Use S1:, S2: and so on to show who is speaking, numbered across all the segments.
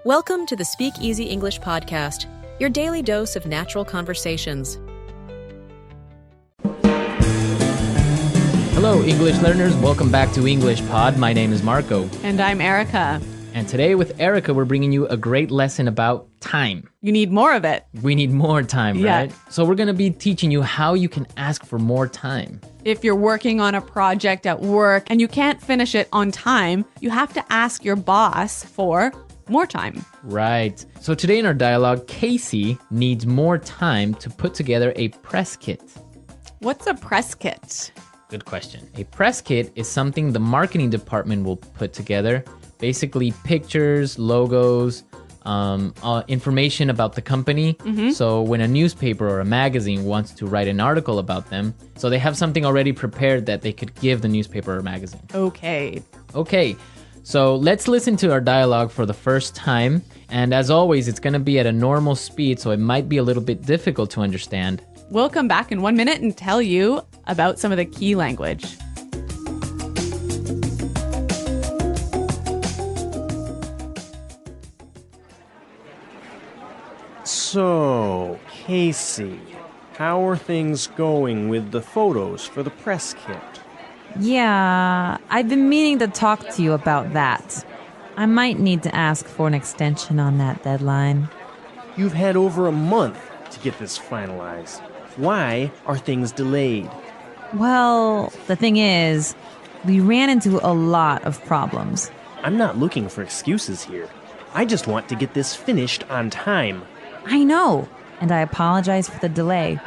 S1: Welcome to the SpeakEasy English podcast, your daily dose of natural conversations.
S2: Hello, English learners. Welcome back to English Pod. My name is Marco.
S3: And I'm Erica.
S2: And today with Erica, we're bringing you a great lesson about time.
S3: You need more of it.
S2: We need more time,
S3: Yeah.
S2: right? So we're going to be teaching you how you can ask for more time.
S3: If you're working on a project at work and you can't finish it on time, you have to ask your boss for more time.
S2: Right. So today in our dialogue, Casey needs more time to put together a press kit.
S3: What's a press kit?
S2: Good question. A press kit is something the marketing department will put together. Basically pictures, logos, information about the company. So when a newspaper or a magazine wants to write an article about them, so they have something already prepared that they could give the newspaper or magazine.
S3: Okay.
S2: So let's listen to our dialogue for the first time. And as always, it's going to be at a normal speed, so it might be a little bit difficult to understand.
S3: We'll come back in 1 minute and tell you about some of the key language.
S4: So, Casey, how are things going with the photos for the press kit?
S5: Yeah, I've been meaning to talk to you about that. I might need to ask for an extension on that deadline.
S4: You've had over a month to get this finalized. Why are things delayed?
S5: Well, the thing is, we ran into a lot of problems.
S4: I'm not looking for excuses here. I just want to get this finished on time.
S5: I know, and I apologize for the delay,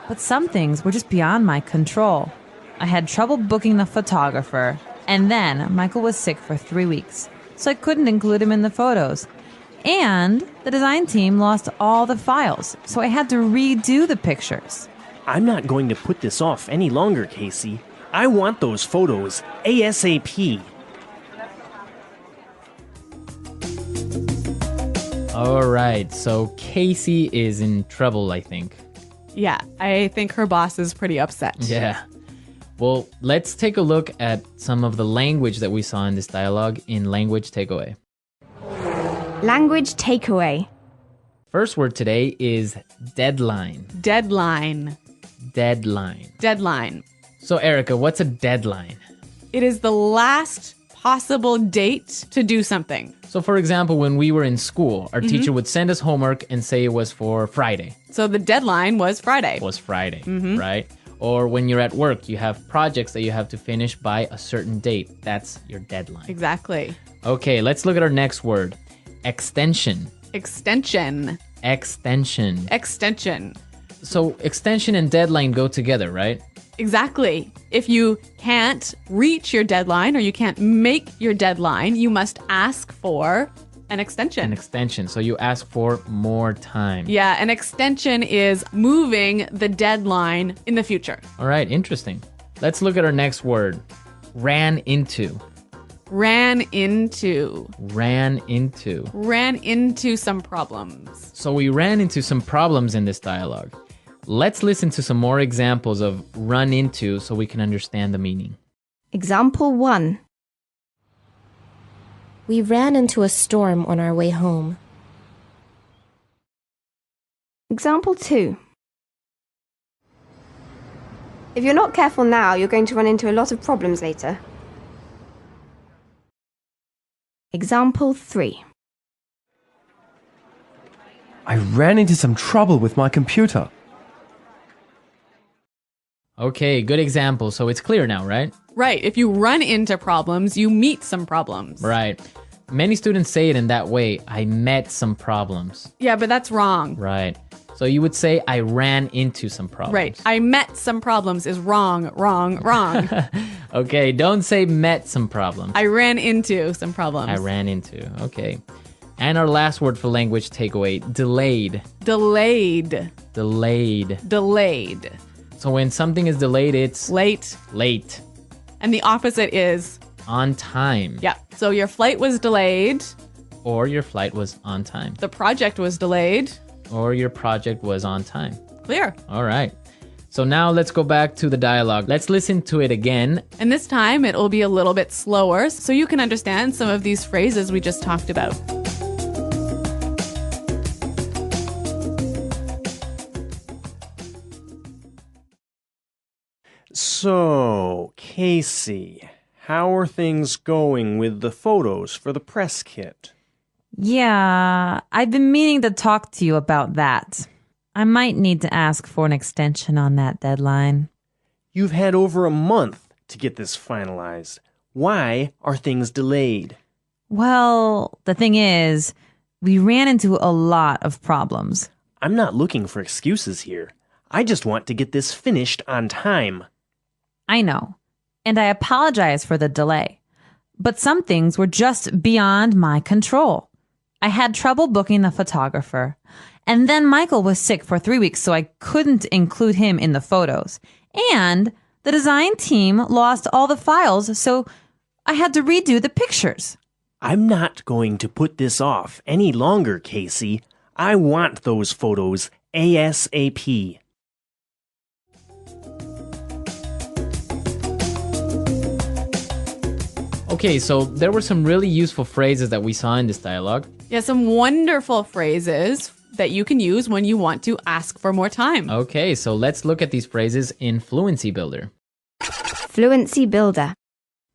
S5: but some things were just beyond my control. I had trouble booking the photographer, and then Michael was sick for 3 weeks, so I couldn't include him in the photos. And the design team lost all the files, so I had to redo the pictures.
S4: I'm not going to put this off any longer, Casey. I want those photos ASAP.
S2: All right, so Casey is in trouble, I think.
S3: Yeah, I think her boss is pretty upset.
S2: Yeah. Well, let's take a look at some of the language that we saw in this dialogue in Language Takeaway.
S6: Language takeaway.
S2: First word today is deadline.
S3: Deadline.
S2: Deadline.
S3: Deadline.
S2: So, Erica, what's a deadline?
S3: It is the last possible date to do something.
S2: So, for example, when we were in school, our teacher would send us homework and say it was for Friday.
S3: So the deadline was Friday.
S2: Right? Or when you're at work, you have projects that you have to finish by a certain date. That's your deadline.
S3: Exactly.
S2: Okay, let's look at our next word. Extension.
S3: Extension.
S2: Extension.
S3: Extension.
S2: So extension and deadline go together, right?
S3: Exactly. If you can't reach your deadline or you can't make your deadline, you must ask for an extension.
S2: An extension. So you ask for more time.
S3: Yeah, an extension is moving the deadline in the future.
S2: All right, interesting. Let's look at our next word. Ran into.
S3: Ran into.
S2: Ran into.
S3: Ran into some problems.
S2: So we ran into some problems in this dialogue. Let's listen to some more examples of run into so we can understand the meaning.
S6: Example 1.
S7: We ran into a storm on our way home.
S6: Example 2. If you're not careful now, you're going to run into a lot of problems later. Example 3.
S8: I ran into some trouble with my computer.
S2: Okay, good example. So it's clear now, right?
S3: Right. If you run into problems, you meet some problems.
S2: Right. Many students say it in that way. I met some problems.
S3: Yeah, but that's wrong.
S2: Right. So you would say I ran into some problems.
S3: Right. I met some problems is wrong.
S2: Okay, don't say met some problems.
S3: I ran into some problems.
S2: I ran into. Okay. And our last word for language takeaway, delayed.
S3: Delayed.
S2: Delayed.
S3: Delayed.
S2: So when something is delayed, it's
S3: Late.
S2: late.
S3: And the opposite is
S2: On time.
S3: yeah. So your flight was delayed.
S2: Or your flight was on time.
S3: The project was delayed.
S2: Or your project was on time.
S3: Clear.
S2: All right. So now let's go back to the dialogue. Let's listen to it again.
S3: And this time it will be a little bit slower so you can understand some of these phrases we just talked about.
S4: So, Casey, how are things going with the photos for the press kit?
S5: Yeah, I've been meaning to talk to you about that. I might need to ask for an extension on that deadline.
S4: You've had over a month to get this finalized. Why are things delayed?
S5: Well, the thing is, we ran into a lot of problems.
S4: I'm not looking for excuses here. I just want to get this finished on time.
S5: I know, and I apologize for the delay. But some things were just beyond my control. I had trouble booking the photographer. And then Michael was sick for 3 weeks, so I couldn't include him in the photos. And the design team lost all the files, so I had to redo the pictures.
S4: I'm not going to put this off any longer, Casey. I want those photos ASAP.
S2: Okay, so there were some really useful phrases that we saw in this dialogue.
S3: Yeah, some wonderful phrases that you can use when you want to ask for more time.
S2: Okay, so let's look at these phrases in Fluency Builder.
S6: Fluency Builder.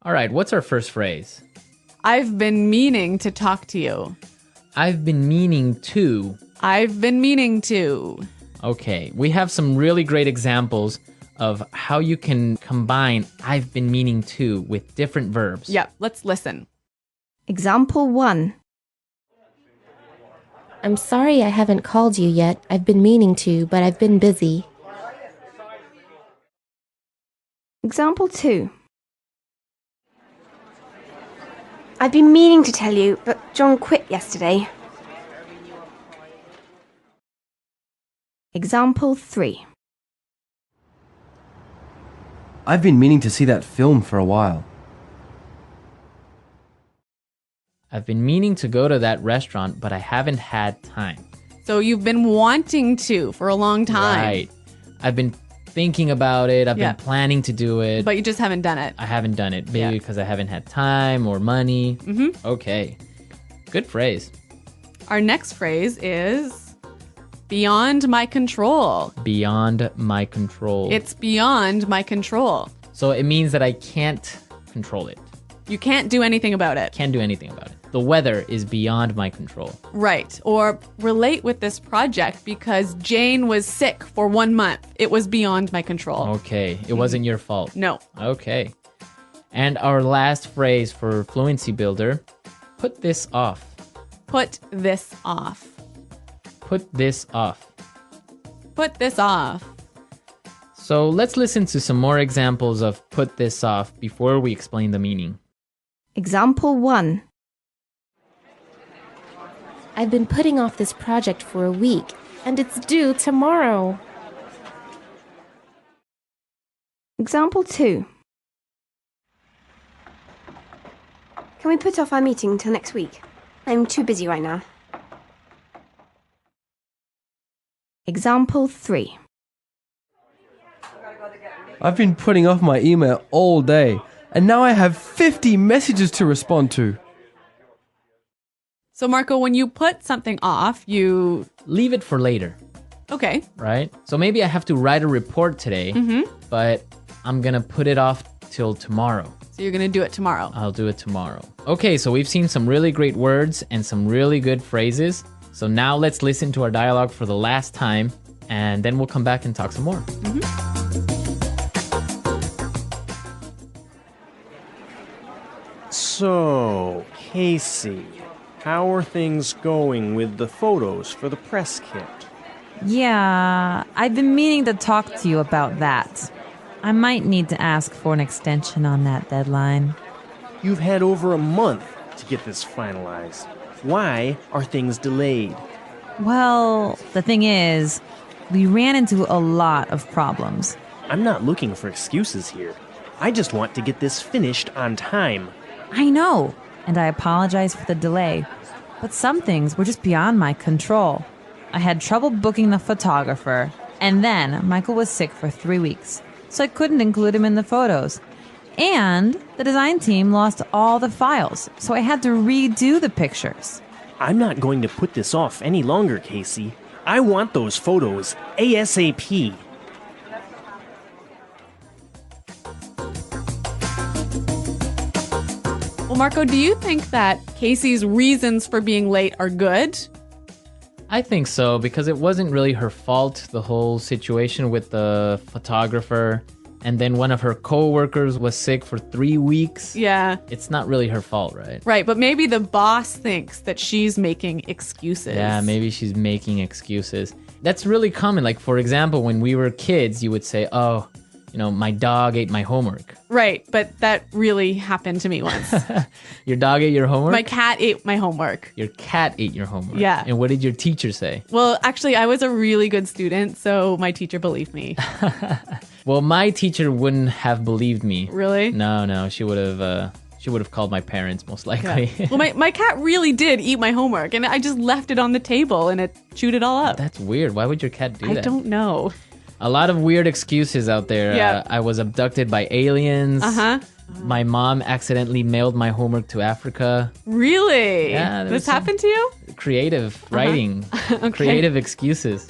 S2: All right, what's our first phrase?
S3: I've been meaning to talk to you.
S2: I've been meaning to.
S3: I've been meaning to.
S2: Okay, we have some really great examples of how you can combine I've been meaning to with different verbs.
S3: Yep, let's listen.
S6: Example 1.
S7: I'm sorry I haven't called you yet. I've been meaning to, but I've been busy.
S6: Example 2. I've been meaning to tell you, but John quit yesterday. Example 3.
S8: I've been meaning to see that film for a while.
S2: I've been meaning to go to that restaurant, but I haven't had time.
S3: So you've been wanting to for a long time.
S2: Right. I've been thinking about it. I've
S3: Yeah.
S2: been planning to do it.
S3: But you just haven't done it.
S2: I haven't done it. Maybe
S3: Yeah.
S2: because I haven't had time or money.
S3: Mm-hmm.
S2: Okay. Good phrase.
S3: Our next phrase is beyond my control.
S2: Beyond my control.
S3: It's beyond my control.
S2: So it means that I can't control it.
S3: You can't do anything about it.
S2: Can't do anything about it. The weather is beyond my control.
S3: Right. Or relate with this project because Jane was sick for 1 month. It was beyond my control.
S2: Okay. It wasn't your fault.
S3: No.
S2: Okay. And our last phrase for Fluency Builder, put this off.
S3: Put this off.
S2: Put this off.
S3: Put this off.
S2: So let's listen to some more examples of put this off before we explain the meaning.
S6: Example 1.
S7: I've been putting off this project for a week, and it's due tomorrow.
S6: Example 2. Can we put off our meeting till next week? I'm too busy right now. Example 3.
S8: I've been putting off my email all day, and now I have 50 messages to respond to.
S3: So, Marco, when you put something off, you...
S2: Leave it for later,
S3: Okay.
S2: right? So maybe I have to write a report today, but I'm going to put it off till tomorrow.
S3: So you're going to do it tomorrow.
S2: I'll do it tomorrow. Okay, so we've seen some really great words and some really good phrases. So now let's listen to our dialogue for the last time, and then we'll come back and talk some more.
S4: So, Casey, how are things going with the photos for the press kit?
S5: Yeah, I've been meaning to talk to you about that. I might need to ask for an extension on that deadline.
S4: You've had over a month to get this finalized. Why are things delayed?
S5: Well, the thing is, we ran into a lot of problems.
S4: I'm not looking for excuses here. I just want to get this finished on time.
S5: I know, and I apologize for the delay. But some things were just beyond my control. I had trouble booking the photographer, and then Michael was sick for 3 weeks, so I couldn't include him in the photos. And the design team lost all the files, so I had to redo the pictures.
S4: I'm not going to put this off any longer, Casey. I want those photos ASAP.
S3: So, Marco, do you think that Casey's reasons for being late are good?
S2: I think so, because it wasn't really her fault, the whole situation with the photographer. And then one of her co-workers was sick for 3 weeks.
S3: Yeah.
S2: It's not really her fault, right?
S3: Right, but maybe the boss thinks that she's making excuses.
S2: Yeah, maybe she's making excuses. That's really common. Like, for example, when we were kids, you would say, oh, my dog ate my homework.
S3: Right, but that really happened to me once.
S2: Your dog ate your homework?
S3: My cat ate my homework.
S2: Your cat ate your homework?
S3: Yeah.
S2: And what did your teacher say?
S3: Well, actually, I was a really good student, so my teacher believed me.
S2: Well, my teacher wouldn't have believed me.
S3: Really?
S2: No. She would have called my parents, most likely.
S3: Yeah. Well, my cat really did eat my homework, and I just left it on the table, and it chewed it all up.
S2: That's weird. Why would your cat do that?
S3: I don't know.
S2: A lot of weird excuses out there.
S3: Yeah.
S2: I was abducted by aliens.
S3: Uh-huh.
S2: My mom accidentally mailed my homework to Africa.
S3: Really?
S2: Yeah, there was
S3: This happened to you?
S2: Creative writing.
S3: Okay.
S2: Creative excuses.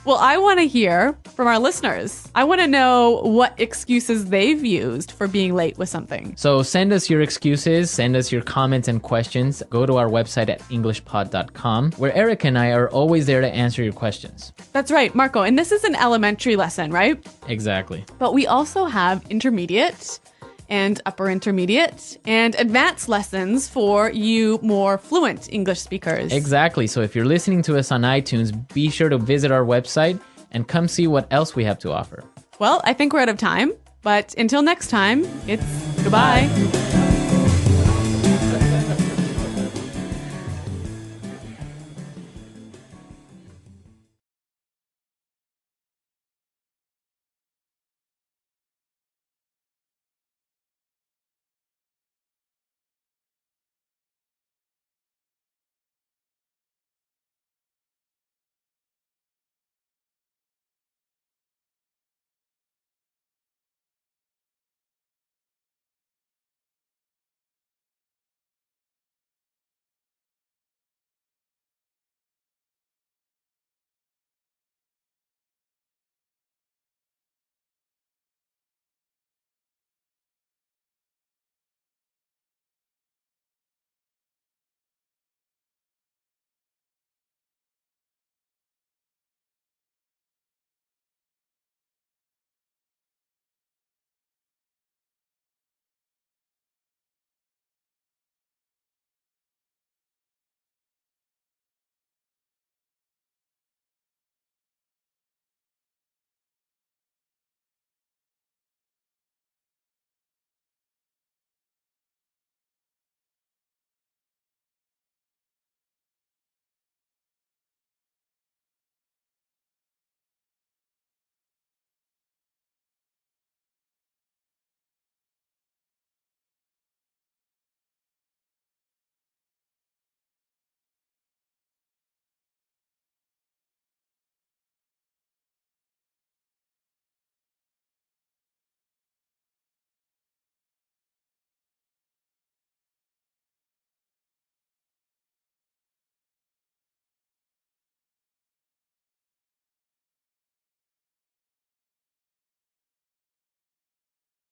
S3: Well, I want to hear from our listeners. I want to know what excuses they've used for being late with something.
S2: So send us your excuses, send us your comments and questions. Go to our website at englishpod.com, where Eric and I are always there to answer your questions.
S3: That's right, Marco. And this is an elementary lesson, right?
S2: Exactly.
S3: But we also have intermediate and upper intermediate and advanced lessons for you more fluent English speakers.
S2: Exactly. So if you're listening to us on iTunes, be sure to visit our website and come see what else we have to offer.
S3: Well, I think we're out of time, but until next time, it's goodbye.